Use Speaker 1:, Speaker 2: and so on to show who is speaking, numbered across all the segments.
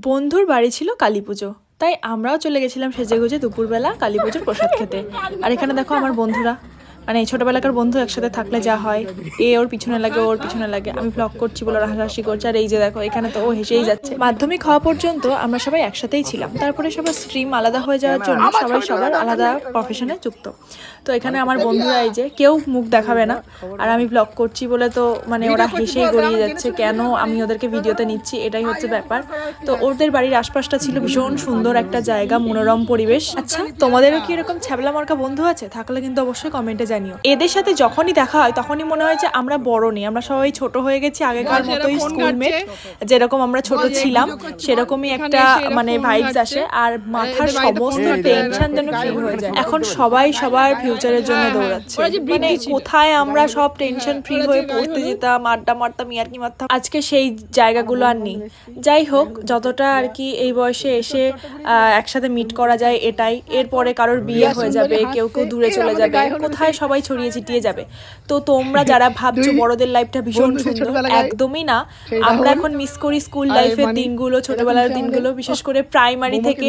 Speaker 1: বন্ধুর বাড়ি ছিল কালী পুজো, তাই আমরাও চলে গেছিলাম সেজেগুজে দুপুরবেলা কালী পুজোর প্রসাদ খেতে। আর এখানে দেখো আমার বন্ধুরা, মানে ছোটবেলাকার বন্ধু একসাথে থাকলে যা হয়, এ ওর পিছনে লাগে ওর পিছনে লাগে, আমি ব্লগ করছি বলে হাসাহাসি করছে, আর এই যে দেখো এখানে তো ও হেসেই যাচ্ছে। মাধ্যমিক হওয়া পর্যন্ত আমরা সবাই একসাথেই ছিলাম, তারপরে সবার স্ট্রিম আলাদা হয়ে যাওয়ার জন্য সবাই সবার আলাদা প্রফেশনে যুক্ত। তো এখানে আমার বন্ধুরা এই যে কেউ মুখ দেখাবে না, আর আমি ব্লগ করছি বলে তো মানে ওরা হেসেই গড়িয়ে যাচ্ছে কেন আমি ওদেরকে ভিডিওতে নিচ্ছি, এটাই হচ্ছে ব্যাপার। তো ওদের বাড়ির আশপাশটা ছিল ভীষণ সুন্দর একটা জায়গা, মনোরম পরিবেশ। আচ্ছা, তোমাদেরও কি এরকম ছ্যাবলা মার্কা বন্ধু আছে? থাকলে কিন্তু অবশ্যই কমেন্টে জানিও। এদের সাথে যখনই দেখা হয় তখনই মনে হয় যে আমরা বড় নেই, আমরা সবাই ছোট হয়ে গেছি, আগেকার মতোই স্কুলমেট যেরকম আমরা ছোট ছিলাম সেরকমই একটা মানে ভাইবস আসে, আর মাথার সমস্ত টেনশন যেন ফ্রি হয়ে যায়। এখন সবাই সবার ফিউচারের জন্য দৌড়াচ্ছে, মানে কোথায় আমরা সব টেনশন ফ্রি হয়ে পড়তে যেতাম, আড্ডা মারতাম, ইয়ার্কি মারতাম, আজকে সেই জায়গাগুলো আর নেই। যাই হোক, যতটা আর কি এই বয়সে এসে একসাথে মিট করা যায় এটাই। এরপরে কারোর বিয়ে হয়ে যাবে, কেউ কেউ দূরে চলে যাবে, কোথায় সবাই ছড়িয়ে ছিটিয়ে যাবে। তো তোমরা যারা ভাবছো বড়দের লাইফটা ভীষণ সুন্দর, একদমই না। আমরা এখন মিস করি স্কুল লাইফের দিনগুলো, ছোটবেলার দিনগুলো, বিশেষ করে প্রাইমারি থেকে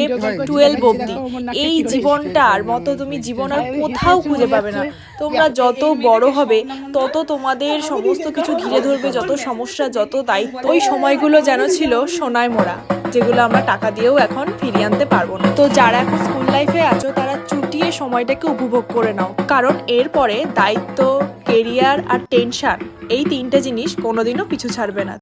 Speaker 1: 12 অবধি। এই জীবনটার মতো তুমি জীবন আর কোথাও খুঁজে পাবে না। তোমরা যত বড় হবে তত তোমাদের সমস্ত কিছু ঘিরে ধরবে, যত সমস্যা, যত দায়িত্ব। ওই সময়গুলো যেন ছিল সোনায় মোড়া, যেগুলো আমরা টাকা দিয়েও এখন ফিরিয়ে আনতে পারবো না। তো যারা এখন স্কুল লাইফে আছো তারা চুটিয়ে সময়টাকে উপভোগ করে নাও, কারণ এরপরে দায়িত্ব, কেরিয়ার আর টেনশন, এই তিনটে জিনিস কোনোদিনও পিছু ছাড়বে না।